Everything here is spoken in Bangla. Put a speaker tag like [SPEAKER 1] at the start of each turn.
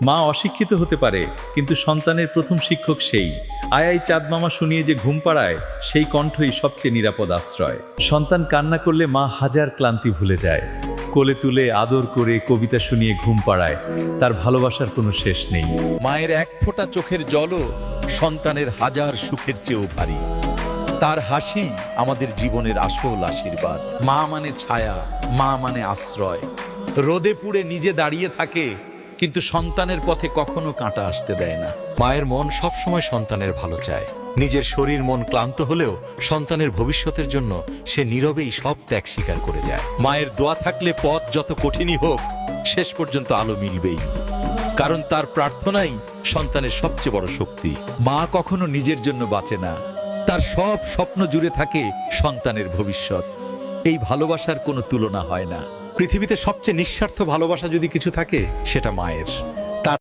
[SPEAKER 1] মা অশিক্ষিত হতে পারে, কিন্তু সন্তানের প্রথম শিক্ষক সেই। আয় চাঁদ মামা শুনিয়ে যে ঘুম পাড়ায়, সেই কণ্ঠই সবচেয়ে নিরাপদ আশ্রয়। সন্তান কান্না করলে মা হাজার ক্লান্তি ভুলে যায়। কোলে তুলে আদর করে কবিতা শুনিয়ে ঘুম পাড়ায়। তার ভালোবাসার কোনো শেষ নেই।
[SPEAKER 2] মায়ের এক ফোঁটা চোখের জলও সন্তানের হাজার সুখের চেয়েও ভারী। তার হাসি আমাদের জীবনের আসল আশীর্বাদ। মা মানে ছায়া, মা মানে আশ্রয়। রোদে পুড়ে নিজে দাঁড়িয়ে থাকে, কিন্তু সন্তানের পথে কখনো কাঁটা আসতে দেয় না। মায়ের মন সবসময় সন্তানের ভালো চায়। নিজের শরীর মন ক্লান্ত হলেও সন্তানের ভবিষ্যতের জন্য সে নীরবেই সব ত্যাগ স্বীকার করে যায়। মায়ের দোয়া থাকলে পথ যত কঠিনই হোক, শেষ পর্যন্ত আলো মিলবেই, কারণ তার প্রার্থনাই সন্তানের সবচেয়ে বড় শক্তি। মা কখনো নিজের জন্য বাঁচে না, তার সব স্বপ্ন জুড়ে থাকে সন্তানের ভবিষ্যৎ। এই ভালোবাসার কোনো তুলনা হয় না। পৃথিবীতে সবচেয়ে নিঃস্বার্থ ভালোবাসা যদি কিছু থাকে, সেটা মায়ের।